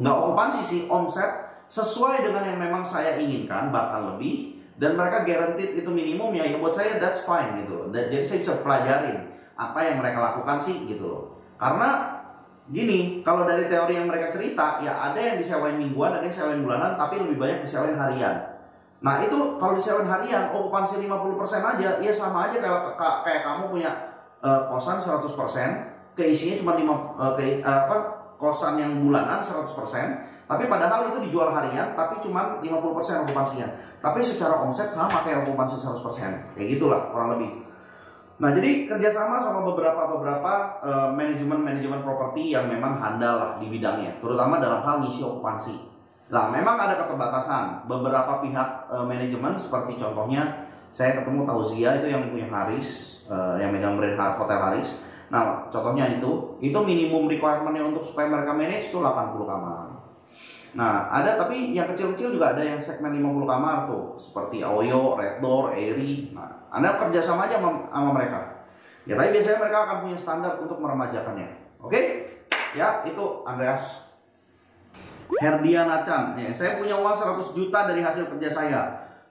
nggak okupansi sih, omset sesuai dengan yang memang saya inginkan, bahkan lebih. Dan mereka guaranteed itu minimum ya buat saya that's fine gitu loh. Jadi saya bisa pelajarin apa yang mereka lakukan sih gitu loh. Karena gini, kalau dari teori yang mereka cerita ya ada yang disewain mingguan, ada yang disewain bulanan, tapi lebih banyak disewain harian. Nah itu kalau disewain harian, okupansi 50% aja, ya sama aja kayak kamu punya kosan 100%, keisinya cuma kosan yang bulanan 100%. Tapi padahal itu dijual harian, tapi cuma 50% okupansinya. Tapi secara omset sama kayak okupansi 100%. Kayak gitulah kurang lebih. Nah jadi kerjasama sama beberapa manajemen properti yang memang handal lah di bidangnya. Terutama dalam hal ngisi okupansi. Nah memang ada keterbatasan. Beberapa pihak manajemen seperti contohnya saya ketemu Tauzia itu yang punya Haris, yang megang brand Hotel Haris. Nah contohnya itu minimum requirementnya untuk supaya mereka manage itu 80 kamar. Nah, ada tapi yang kecil-kecil juga ada yang segmen 50 kamar tuh, seperti Aoyo, Red Door, Airy. Nah, Anda kerjasama aja sama mereka. Ya, tapi biasanya mereka akan punya standar untuk meremajakannya. Oke? Ya, itu Andreas. Herdiana Chan. Ya, saya punya uang 100 juta dari hasil kerja saya.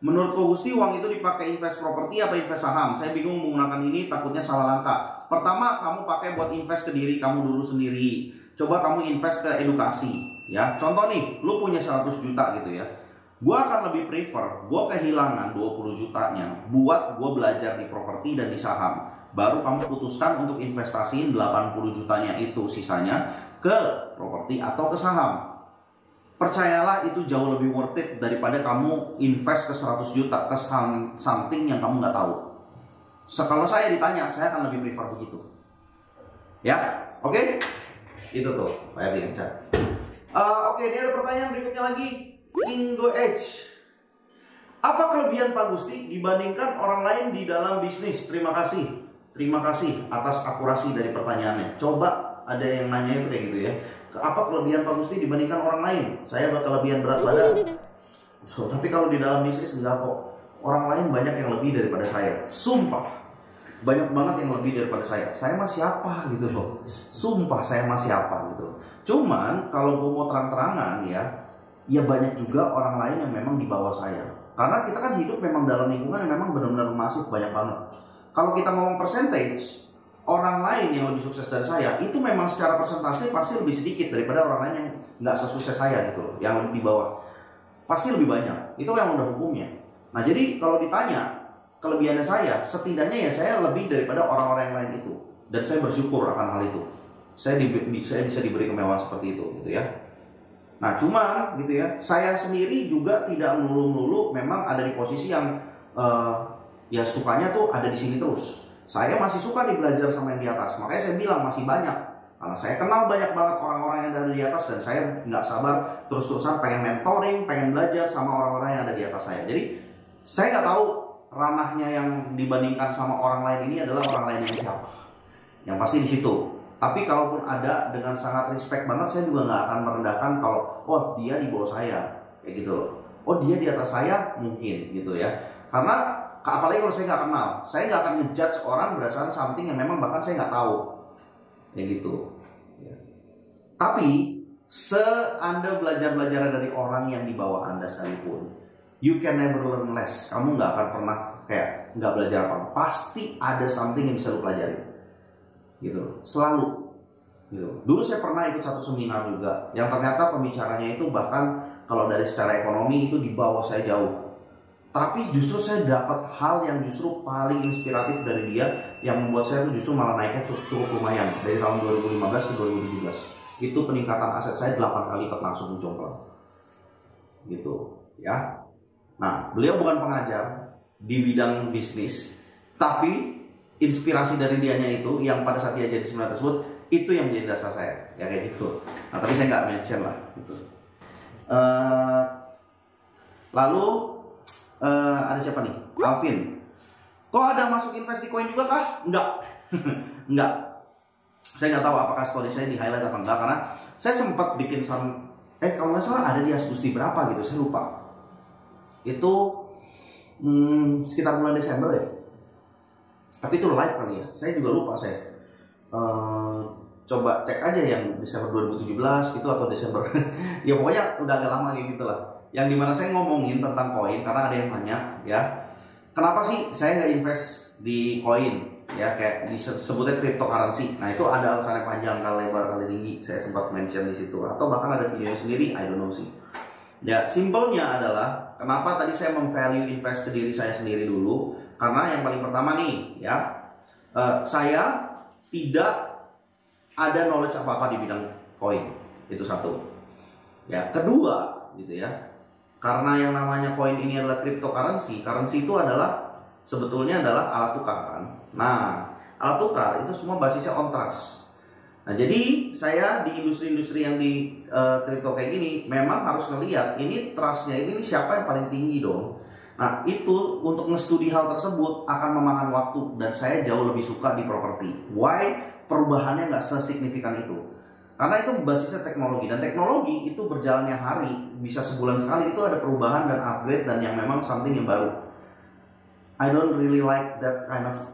Menurut Ko Gusti, uang itu dipakai invest properti apa invest saham? Saya bingung menggunakan ini, takutnya salah langkah. Pertama, kamu pakai buat invest ke diri kamu dulu sendiri. Coba kamu invest ke edukasi. Ya, contoh nih, lu punya 100 juta gitu ya. Gua akan lebih prefer, gua kehilangan 20 jutanya buat gua belajar di properti dan di saham. Baru kamu putuskan untuk investasiin 80 jutanya itu sisanya ke properti atau ke saham. Percayalah itu jauh lebih worth it daripada kamu invest ke 100 juta ke something yang kamu nggak tahu. Kalau saya ditanya, saya akan lebih prefer begitu. Ya, oke? Itu tuh, Pak Erdi yang chat. Oke, ini ada pertanyaan berikutnya lagi. Ingo Edge. Apa kelebihan Pak Gusti dibandingkan orang lain di dalam bisnis? Terima kasih. Terima kasih atas akurasi dari pertanyaannya. Coba ada yang nanya itu kayak gitu ya. Apa kelebihan Pak Gusti dibandingkan orang lain? Saya berkelebihan berat badan. Tapi kalau di dalam bisnis enggak kok. Orang lain banyak yang lebih daripada saya. Sumpah. Banyak banget yang lebih daripada saya. Saya masih apa gitu loh. Sumpah saya masih apa gitu. Cuman kalau gue mau terang-terangan ya banyak juga orang lain yang memang di bawah saya. Karena kita kan hidup memang dalam lingkungan yang memang benar-benar masif, banyak banget. Kalau kita ngomong percentage, orang lain yang lebih sukses dari saya itu memang secara persentase pasti lebih sedikit daripada orang lain yang nggak sesukses saya gitu loh, yang lebih di bawah. Pasti lebih banyak. Itu yang udah hukumnya. Nah jadi kalau ditanya kelebihannya saya, setidaknya ya saya lebih daripada orang-orang yang lain itu, dan saya bersyukur akan hal itu. Saya bisa diberi kemewahan seperti itu, gitu ya. Nah cuman gitu ya, saya sendiri juga tidak melulu-melulu memang ada di posisi yang ya sukanya tuh ada di sini terus. Saya masih suka nih belajar sama yang di atas, makanya saya bilang masih banyak. Karena saya kenal banyak banget orang-orang yang ada di atas dan saya nggak sabar terus-terusan pengen mentoring, pengen belajar sama orang-orang yang ada di atas saya. Jadi saya nggak tahu ranahnya yang dibandingkan sama orang lain ini adalah orang lain yang siapa. Yang pasti di situ. Tapi kalaupun ada, dengan sangat respect banget, saya juga nggak akan merendahkan kalau oh dia di bawah saya kayak gitu loh. Oh dia di atas saya mungkin gitu ya. Karena apalagi kalau saya nggak kenal, saya nggak akan ngejudge orang berdasarkan something yang memang bahkan saya nggak tahu kayak gitu. Ya. Tapi Anda belajar dari orang yang di bawah Anda sekalipun, you can never learn less. Kamu nggak akan pernah kayak nggak belajar apa. Pasti ada something yang bisa lo pelajari, gitu. Selalu, gitu. Dulu saya pernah ikut satu seminar juga, yang ternyata pembicaranya itu bahkan kalau dari secara ekonomi itu di bawah saya jauh. Tapi justru saya dapat hal yang justru paling inspiratif dari dia, yang membuat saya tuh justru malah naiknya cukup lumayan dari tahun 2015 ke 2017. Itu peningkatan aset saya 8 kali lipat langsung menjomplang, gitu ya. Nah, beliau bukan pengajar di bidang bisnis, tapi inspirasi dari dianya itu yang pada saat dia jadi seminar tersebut itu yang menjadi dasar saya, ya kayak gitu. Nah, tapi saya nggak mention lah, gitu. Lalu ada siapa nih? Alvin. Kok ada masuk invest di koin juga kah? Enggak, enggak. Saya nggak tahu apakah story saya di highlight apa enggak, karena saya sempat bikin kalau nggak salah ada di Agusti berapa gitu, saya lupa. Itu sekitar bulan Desember ya. Tapi itu live kali ya. Saya juga lupa saya. Coba cek aja yang Desember 2017 gitu atau Desember. Ya pokoknya udah agak lama kayak gitulah. Yang dimana saya ngomongin tentang koin karena ada yang tanya ya. Kenapa sih saya nggak invest di koin? Ya kayak disebutnya cryptocurrency. Nah itu ada alasannya panjang, kali lebar, kali tinggi. Saya sempat mention di situ. Atau bahkan ada videonya sendiri. I don't know sih. Ya, simpelnya adalah kenapa tadi saya memvalue invest ke diri saya sendiri dulu, karena yang paling pertama nih ya, saya tidak ada knowledge apa-apa di bidang koin, itu satu. Ya, kedua gitu ya, karena yang namanya koin ini adalah cryptocurrency, currency itu adalah sebetulnya adalah alat tukar kan. Nah, alat tukar itu semua basisnya on trust. Nah jadi saya di industri-industri yang di kripto kayak gini memang harus ngelihat ini trustnya ini siapa yang paling tinggi dong. Nah itu untuk nge-studi hal tersebut akan memakan waktu dan saya jauh lebih suka di properti. Why? Perubahannya nggak sesignifikan itu. Karena itu basisnya teknologi dan teknologi itu berjalannya hari, bisa sebulan sekali itu ada perubahan dan upgrade dan yang memang something yang baru. I don't really like that kind of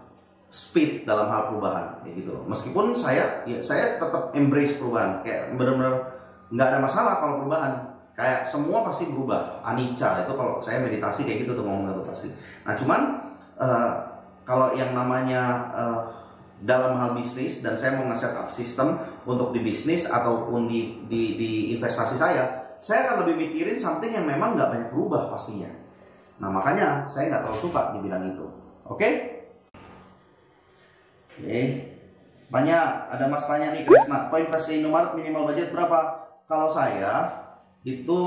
speed dalam hal perubahan kayak gitu loh. Meskipun saya tetap embrace perubahan, kayak benar-benar nggak ada masalah kalau perubahan, kayak semua pasti berubah. Anicca itu kalau saya meditasi kayak gitu tuh ngomong meditasi. Nah cuman kalau yang namanya dalam hal bisnis dan saya mau nge-set up sistem untuk di bisnis ataupun di investasi saya akan lebih mikirin something yang memang nggak banyak berubah pastinya. Nah makanya saya nggak terlalu suka di bidang itu. Oke? Banyak, ada mas tanya nih Krisna, kok invest di Indomaret minimal budget berapa? Kalau saya itu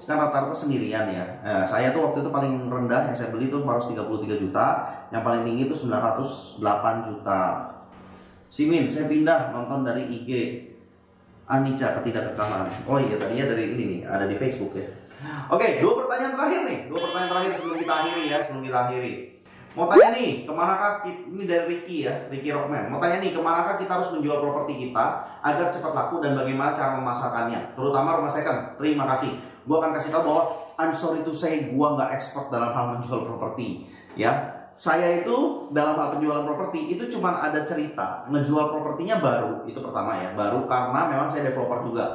kan rata-rata sendirian ya. Saya tuh waktu itu paling rendah yang saya beli tuh baru 33 juta, yang paling tinggi itu 908 juta. Simin, saya pindah nonton dari IG Anica Ketidakkekalan. Oh iya, tadinya dari ini nih, ada di Facebook ya. Oke, dua pertanyaan terakhir sebelum kita akhiri. Mau tanya nih, kemanakah ini dari Ricky ya, Ricky Rockman. Mau tanya nih, kemanakah kita harus menjual properti kita agar cepat laku dan bagaimana cara memasarkannya, terutama rumah second. Terima kasih. Gua akan kasih tahu bahwa I'm sorry to say, gua nggak expert dalam hal menjual properti. Ya, saya itu dalam hal penjualan properti itu cuma ada cerita ngejual propertinya baru, itu pertama ya, baru karena memang saya developer juga.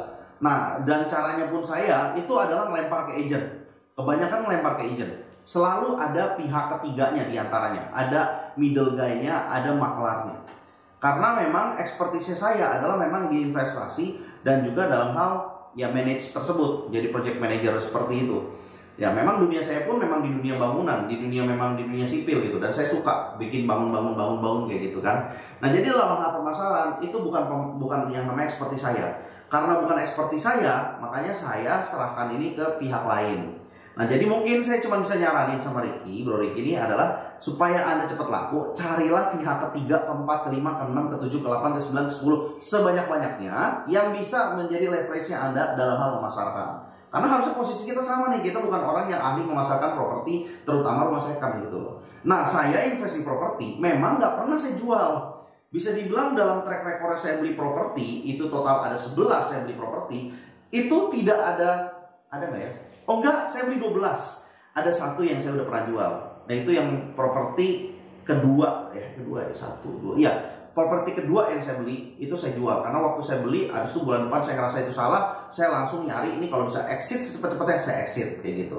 Nah, dan caranya pun saya itu adalah melempar ke agent. Kebanyakan melempar ke agent. Selalu ada pihak ketiganya di antaranya. Ada middle guy-nya, ada maklarnya. Karena memang ekspertisnya saya adalah memang di investasi dan juga dalam hal ya manage tersebut. Jadi project manager seperti itu. Ya memang dunia saya pun memang di dunia bangunan, di dunia sipil gitu. Dan saya suka bikin bangun kayak gitu kan. Nah jadi dalam hal permasalahan itu bukan yang namanya ekspertis saya. Karena bukan ekspertis saya, makanya saya serahkan ini ke pihak lain. Nah jadi mungkin saya cuma bisa nyaranin sama Ricky, Bro Ricky ini adalah supaya Anda cepat laku, carilah pihak ketiga, keempat, kelima, keenam, ketujuh, ke-8, ke-9, ke-10 sebanyak-banyaknya yang bisa menjadi leverage-nya Anda dalam hal memasarkan. Karena harusnya posisi kita sama nih, kita bukan orang yang ahli memasarkan properti, terutama rumah second gitu loh. Nah saya investasi properti memang nggak pernah saya jual. Bisa dibilang dalam track record saya beli properti, itu total ada 11 saya beli properti, itu tidak ada nggak ya? Oh enggak, saya beli 12. Ada satu yang saya udah pernah jual. Nah itu yang properti kedua ya, iya, properti kedua yang saya beli itu saya jual karena waktu saya beli, habis itu bulan depan saya ngerasa itu salah, saya langsung nyari ini kalau bisa exit secepat-cepatnya saya exit kayak gitu.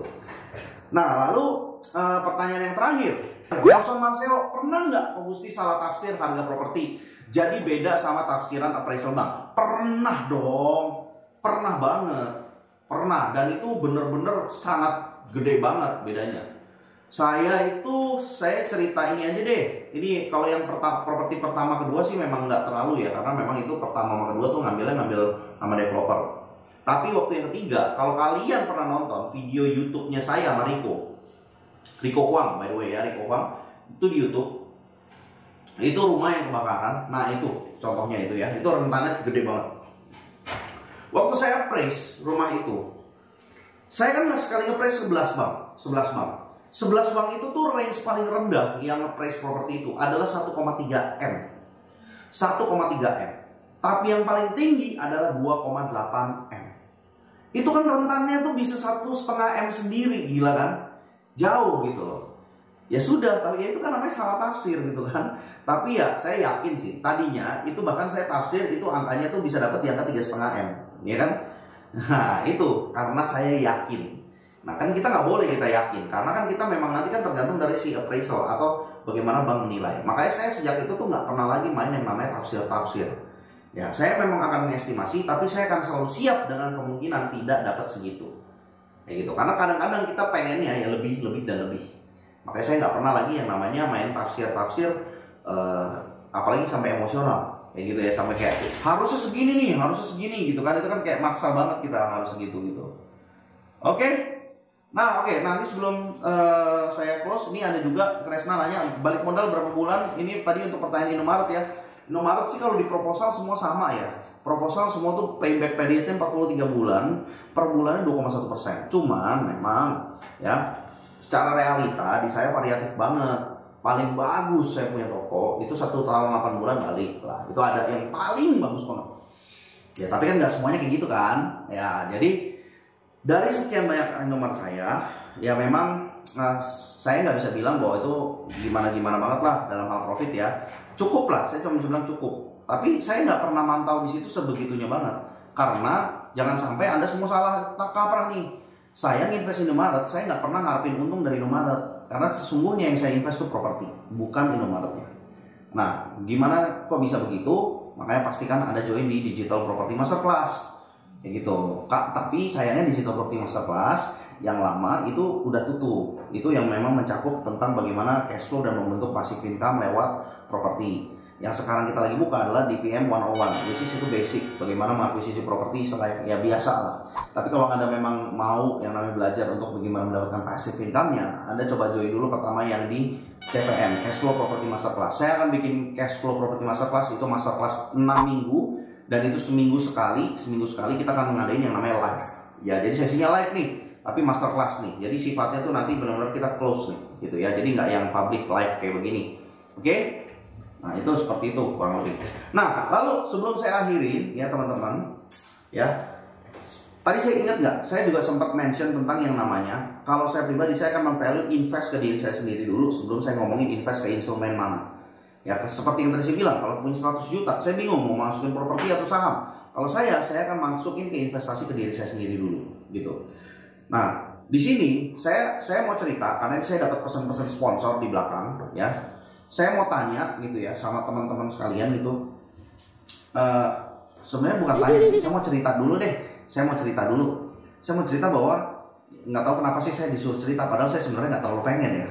Nah lalu pertanyaan yang terakhir, Nelson Marcelo, pernah nggak Ko Gusti salah tafsir harga properti jadi beda sama tafsiran appraisal bank? Pernah dong, pernah banget. Pernah, dan itu bener-bener sangat gede banget bedanya. Saya cerita ini aja deh. Ini kalau yang properti pertama kedua sih memang nggak terlalu ya, karena memang itu pertama sama kedua tuh ngambil sama developer. Tapi waktu yang ketiga, kalau kalian pernah nonton video YouTube-nya saya sama Rico Kwang, by the way ya, Rico Kwang itu di YouTube. Itu rumah yang kebakaran. Nah itu contohnya itu ya, itu rentannya gede banget. Waktu saya appraise rumah itu, saya kan sekali nge-appraise 11 bank. 11 bank itu tuh range paling rendah yang nge-appraise properti itu adalah 1,3 M. 1,3 M. Tapi yang paling tinggi adalah 2,8 M. Itu kan rentannya tuh bisa 1,5 M sendiri, gila kan? Jauh gitu loh. Ya sudah, tapi ya itu kan namanya salah tafsir gitu kan. Tapi ya saya yakin sih, tadinya itu bahkan saya tafsir itu angkanya tuh bisa dapat di angka 3,5 M. Ya kan? Nah itu karena saya yakin. Nah kan kita nggak boleh kita yakin, karena kan kita memang nanti kan tergantung dari si appraisal atau bagaimana bank menilai. Makanya saya sejak itu tuh nggak pernah lagi main yang namanya tafsir. Ya saya memang akan mengestimasi, tapi saya akan selalu siap dengan kemungkinan tidak dapat segitu. Kayak gitu. Karena kadang-kadang kita pengennya ya lebih dan lebih. Makanya saya nggak pernah lagi yang namanya main tafsir, apalagi sampai emosional. Kayak gitu ya, sampai kayak harusnya segini gitu kan, itu kan kayak maksa banget kita harus segitu gitu. Oke. Nah nanti sebelum saya close, ini ada juga Kresna nanya balik modal berapa bulan. Ini tadi untuk pertanyaan Indomaret ya. Indomaret sih kalau di proposal semua sama ya. Proposal semua tuh payback periodnya 43 bulan, per bulannya 2,1%. Cuman memang ya secara realita di saya variatif banget. Paling bagus saya punya toko itu 1 tahun 8 bulan balik lah. Itu ada yang paling bagus banget. Ya tapi kan nggak semuanya kayak gitu kan. Ya jadi dari sekian banyak nomor saya, ya memang saya nggak bisa bilang bahwa itu gimana banget lah dalam hal profit ya. Cukup lah, saya cuma bilang cukup. Tapi saya nggak pernah mantau di situ sebegitunya banget. Karena jangan sampai Anda semua salah kaprah nih. Saya nginvest Indomaret, saya nggak pernah ngarepin untung dari Indomaret. Karena sesungguhnya yang saya invest itu properti, bukan Indomaretnya. Nah, gimana kok bisa begitu? Makanya pastikan Anda join di Digital Property Masterclass. Kayak gitu. Tapi sayangnya Digital Property Masterclass yang lama itu udah tutup. Itu yang memang mencakup tentang bagaimana cash flow dan membentuk passive income lewat properti. Yang sekarang kita lagi buka adalah DPM 101, which is itu basic, bagaimana mengakuisisi properti selain ya biasa lah. Tapi kalau Anda memang mau yang namanya belajar untuk bagaimana mendapatkan passive income-nya, Anda coba join dulu pertama yang di CPM, Cash Flow Property Masterclass. Saya akan bikin Cash Flow Property Masterclass, itu masterclass 6 minggu, dan itu seminggu sekali kita akan mengadain yang namanya live. Ya, jadi sesinya live nih, tapi masterclass nih. Jadi sifatnya tuh nanti benar-benar kita close nih, gitu ya. Jadi nggak yang public live kayak begini. Oke? Nah, itu seperti itu kurang lebih. Nah, lalu sebelum saya akhirin ya teman-teman, ya. Tadi saya ingat nggak? Saya juga sempat mention tentang yang namanya, kalau saya pribadi saya akan memvalue invest ke diri saya sendiri dulu sebelum saya ngomongin invest ke instrumen mana. Ya, seperti yang tadi saya bilang, kalau punya 100 juta, saya bingung mau masukin properti atau saham. Kalau saya akan masukin ke investasi ke diri saya sendiri dulu, gitu. Nah, di sini saya mau cerita karena saya dapat pesan-pesan sponsor di belakang, ya. Saya mau tanya gitu ya sama teman-teman sekalian gitu. Sebenarnya bukan tanya sih, saya mau cerita dulu deh. Saya mau cerita bahwa nggak tahu kenapa sih saya disuruh cerita, padahal saya sebenarnya nggak terlalu pengen ya.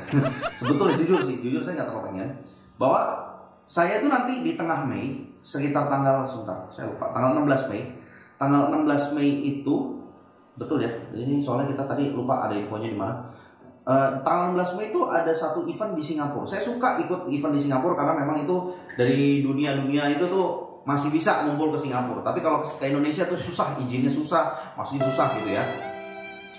Sebetulnya jujur saya nggak terlalu pengen. Bahwa saya itu nanti di tengah Mei, sekitar tanggal saya lupa, tanggal 16 Mei. Tanggal 16 Mei itu betul ya. Ini soalnya kita tadi lupa ada infonya di mana. Tanggal 16 Mei itu ada satu event di Singapura. Saya suka ikut event di Singapura karena memang itu dari dunia itu tuh masih bisa ngumpul ke Singapura. Tapi kalau ke Indonesia tuh susah, izinnya susah, masih susah gitu ya.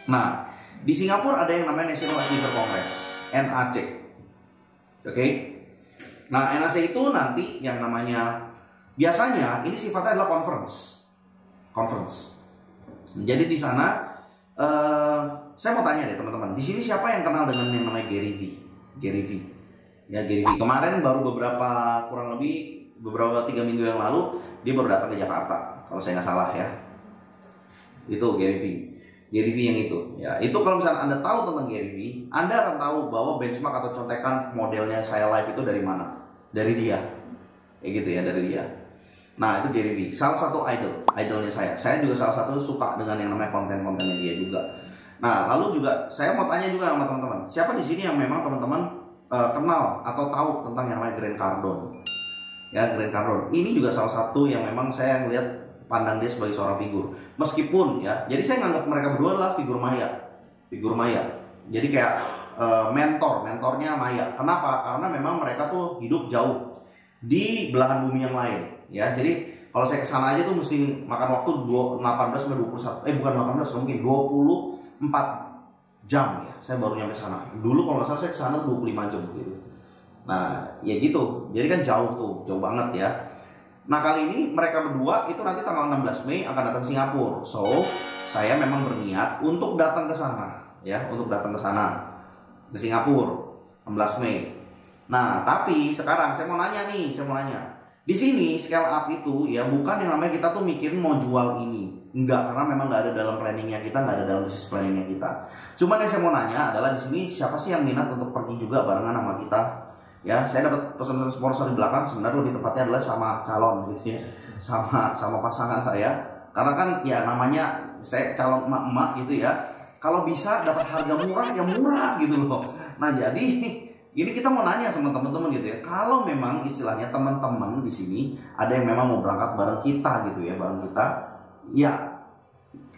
Nah, di Singapura ada yang namanya National Achiever Congress, NAC. Oke. Nah, NAC itu nanti yang namanya biasanya ini sifatnya adalah conference. Jadi di sana saya mau tanya deh teman-teman, di sini siapa yang kenal dengan yang namanya Gary V? Ya, Gary V. Kemarin baru kurang lebih beberapa 3 minggu yang lalu dia baru datang ke Jakarta, kalau saya nggak salah ya. Itu Gary V yang itu. Ya, itu kalau misalnya Anda tahu tentang Gary V, Anda akan tahu bahwa benchmark atau contekan modelnya saya live itu dari mana? Dari dia. Kayak gitu ya, dari dia. Nah, itu Gary V. Salah satu idolnya saya. Saya juga salah satu suka dengan yang namanya konten-kontennya dia juga. Nah, lalu juga saya mau tanya juga sama teman-teman, siapa di sini yang memang teman-teman kenal atau tahu tentang yang namanya Grant Cardone? Ya, Grant Cardone. Ini juga salah satu yang memang saya ngelihat pandang dia sebagai seorang figur. Meskipun ya, jadi saya nganggap mereka berdua adalah figur maya. Jadi kayak mentornya maya. Kenapa? Karena memang mereka tuh hidup jauh di belahan bumi yang lain. Ya, jadi kalau saya kesana aja tuh mesti makan waktu 18 sampai 21. Bukan 18, mungkin 24 jam ya. Saya baru nyampe sana. Dulu kalau nggak salah saya kesana 25 jam gitu. Nah, ya gitu. Jadi kan jauh banget ya. Nah, kali ini mereka berdua itu nanti tanggal 16 Mei akan datang ke Singapura. So, saya memang berniat untuk datang ke sana, ya, ke Singapura 16 Mei. Nah, tapi sekarang saya mau nanya. Di sini scale up itu ya bukan yang namanya kita tuh mikirin mau jual ini. Enggak, karena memang nggak ada dalam planningnya kita, nggak ada dalam bisnis planningnya kita. Cuman yang saya mau nanya adalah di sini siapa sih yang minat untuk pergi juga barengan sama kita? Ya, saya dapat pesan-pesan sponsor di belakang, sebenarnya lebih tepatnya adalah sama calon gitu ya, sama pasangan saya. Karena kan ya namanya saya calon emak-emak gitu ya. Kalau bisa dapat harga murah ya murah gitu loh. Nah, jadi ini kita mau nanya sama teman-teman gitu ya. Kalau memang istilahnya teman-teman di sini ada yang memang mau berangkat bareng kita gitu ya, ya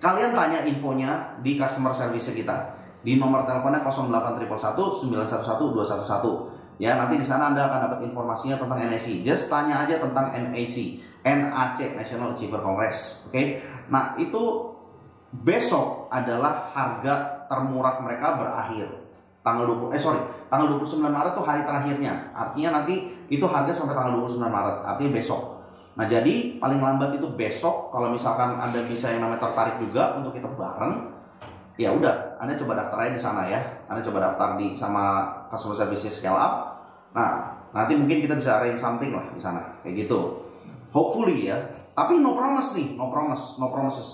kalian tanya infonya di customer service kita di nomor teleponnya 0811 911 211. Ya, nanti di sana Anda akan dapat informasinya tentang NAC. Just tanya aja tentang NAC, National Achiever Congress. Oke. Nah, itu besok adalah harga termurah mereka berakhir. Tanggal 29 Maret tuh hari terakhirnya. Artinya nanti itu harga sampai tanggal 29 Maret, artinya besok. Nah, jadi paling lambat itu besok. Kalau misalkan Anda bisa yang namanya tertarik juga untuk kita bareng, ya udah, Anda coba daftar aja di sana ya. Anda coba daftar sama customer service Scale Up. Nah, nanti mungkin kita bisa arrange something lah di sana, kayak gitu. Hopefully ya. Tapi no promises,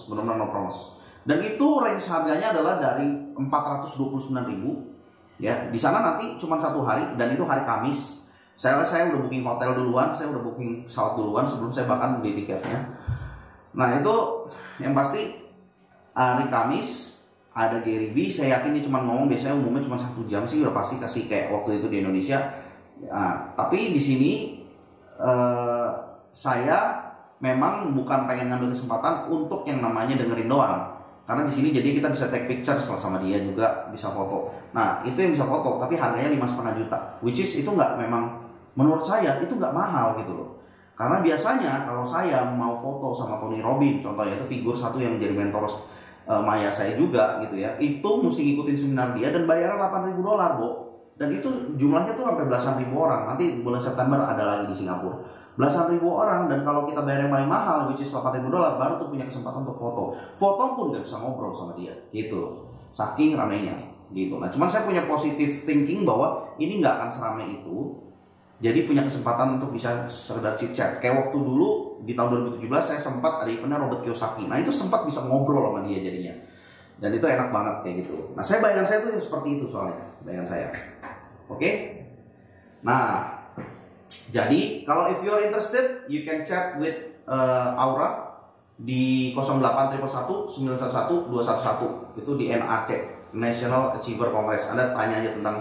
benar-benar no promise. Dan itu range harganya adalah dari 429.000. Ya, di sana nanti cuma 1 hari dan itu hari Kamis. Saya udah booking hotel duluan, saya udah booking pesawat duluan sebelum saya bahkan beli tiketnya. Nah, itu yang pasti hari Kamis ada Gary V. Saya yakin dia cuma ngomong, biasanya umumnya cuma 1 jam sih udah pasti kasih kayak waktu itu di Indonesia. Nah, tapi di sini saya memang bukan pengen ngambil kesempatan untuk yang namanya dengerin doang. Karena di sini jadi kita bisa take picture sama dia juga, bisa foto. Nah itu yang bisa foto, tapi harganya 5,5 juta. Which is itu nggak, memang menurut saya itu nggak mahal gitu loh. Karena biasanya kalau saya mau foto sama Tony Robbins, contohnya itu figur satu yang jadi mentor Maya saya juga gitu ya, itu mesti ngikutin seminar dia dan bayarnya $8.000, Bo. Dan itu jumlahnya tuh sampai belasan ribu orang. Nanti bulan September ada lagi di Singapura. Belasan ribu orang, dan kalau kita bayar yang paling mahal, which is $8.000, baru tuh punya kesempatan untuk foto. Foto pun gak bisa ngobrol sama dia, gitu. Saking ramainya, gitu. Nah, cuman saya punya positive thinking bahwa ini nggak akan seramai itu. Jadi punya kesempatan untuk bisa sekedar chit chat. Kayak waktu dulu di tahun 2017 saya sempat ada eventnya Robert Kiyosaki. Nah itu sempat bisa ngobrol sama dia jadinya. Dan itu enak banget kayak gitu. Nah bayangan saya tuh yang seperti itu soalnya, bayangan saya. Oke? Nah, jadi kalau if you are interested, you can chat with Aura di 0811 911 211. Itu di NAC, National Achiever Congress. Anda tanya aja tentang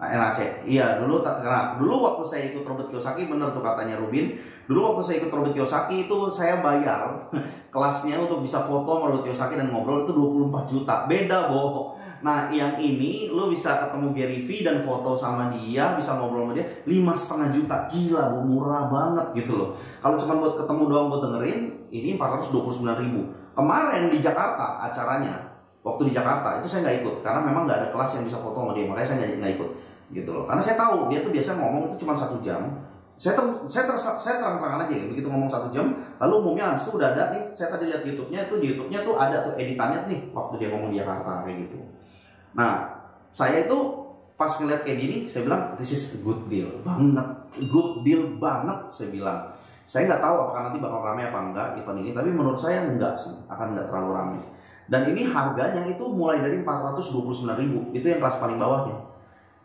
NAC. Iya, karena dulu waktu saya ikut Robert Kiyosaki, bener tuh katanya Rubin. Dulu waktu saya ikut Robert Kiyosaki itu saya bayar kelasnya untuk bisa foto sama Robert Kiyosaki dan ngobrol itu 24 juta. Beda, Bo. Nah, yang ini lu bisa ketemu Gary V dan foto sama dia, bisa ngobrol sama dia 5,5 juta. Gila, Bo, murah banget gitu loh. Kalau cuma buat ketemu doang buat dengerin, ini 429.000. Kemarin di Jakarta acaranya, waktu di Jakarta itu saya nggak ikut karena memang nggak ada kelas yang bisa foto sama dia, makanya saya nggak ikut gitu loh. Karena saya tahu dia tuh biasa ngomong itu cuma 1 jam. Saya terang-terangan aja ya, begitu ngomong 1 jam, lalu umumnya habis itu udah ada nih. Saya tadi lihat YouTube-nya tuh, di YouTube-nya tuh ada tuh editannya nih waktu dia ngomong di Jakarta kayak gitu. Nah, saya itu pas ngeliat kayak gini, saya bilang this is a good deal banget, saya bilang. Saya nggak tahu apakah nanti bakal ramai apa enggak event ini, tapi menurut saya enggak sih, akan nggak terlalu ramai. Dan ini harganya itu mulai dari 429.000, itu yang kelas paling bawahnya.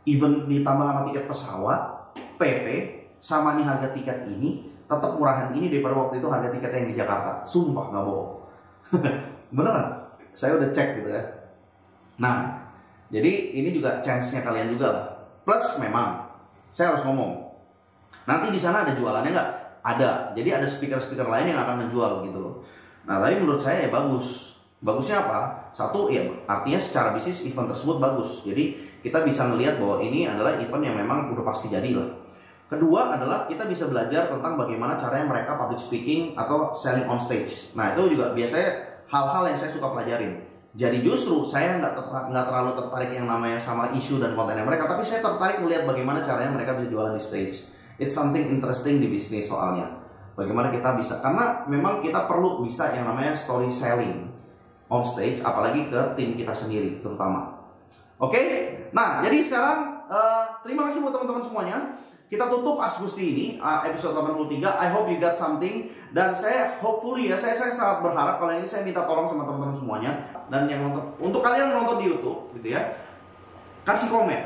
Even ditambah sama tiket pesawat, PP, sama nih harga tiket ini, tetap murahan ini daripada waktu itu harga tiket yang di Jakarta. Sumpah nggak bohong. Beneran, saya udah cek gitu ya. Nah, jadi ini juga chance-nya kalian juga lah. Plus memang, saya harus ngomong, nanti di sana ada jualannya nggak? Ada. Jadi ada speaker-speaker lain yang akan menjual gitu loh. Nah, tapi menurut saya ya bagus. Bagusnya apa? Satu, ya artinya secara bisnis event tersebut bagus. Jadi kita bisa melihat bahwa ini adalah event yang memang udah pasti jadi lah. Kedua adalah kita bisa belajar tentang bagaimana caranya mereka public speaking atau selling on stage. Nah itu juga biasanya hal-hal yang saya suka pelajarin. Jadi justru saya nggak terlalu tertarik yang namanya sama isu dan kontennya mereka, tapi saya tertarik melihat bagaimana caranya mereka bisa jualan di stage. It's something interesting di bisnis soalnya. Bagaimana kita bisa, karena memang kita perlu bisa yang namanya story selling on stage, apalagi ke tim kita sendiri terutama. Oke, nah jadi sekarang terima kasih buat teman-teman semuanya. Kita tutup Ask Gusti ini episode 83. I hope you got something, dan saya hopefully ya saya sangat berharap kalau ini saya minta tolong sama teman-teman semuanya, dan yang untuk kalian yang nonton di YouTube gitu ya, kasih komen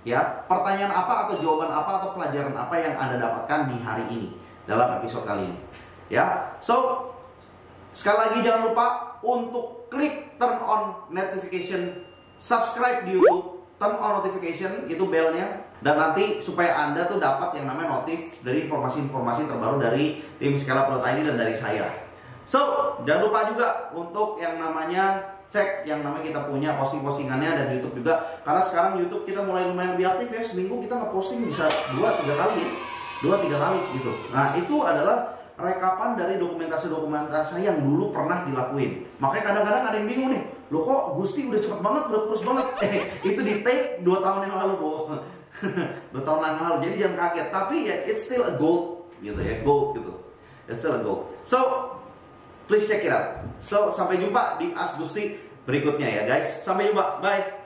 ya pertanyaan apa atau jawaban apa atau pelajaran apa yang Anda dapatkan di hari ini dalam episode kali ini ya. So sekali lagi jangan lupa untuk klik turn on notification, subscribe di YouTube, turn on notification itu belnya, dan nanti supaya Anda tuh dapat yang namanya notif dari informasi-informasi terbaru dari tim Scale-up.id dan dari saya. So jangan lupa juga untuk yang namanya cek yang namanya kita punya posting-postingannya dan YouTube juga, karena sekarang YouTube kita mulai lumayan lebih aktif ya. Seminggu kita ngeposting bisa 2-3 kali gitu. Nah itu adalah rekapan dari dokumentasi yang dulu pernah dilakuin. Makanya kadang-kadang ada yang bingung nih, loh kok Gusti udah cepet banget, udah kurus banget. Itu di tape 2 tahun yang lalu, Bo. 2 tahun yang lalu, jadi jangan kaget. Tapi ya it's still a gold gitu ya, gold gitu. It's still a gold. So please check it out. So sampai jumpa di Ask Gusti berikutnya ya guys. Sampai jumpa, bye.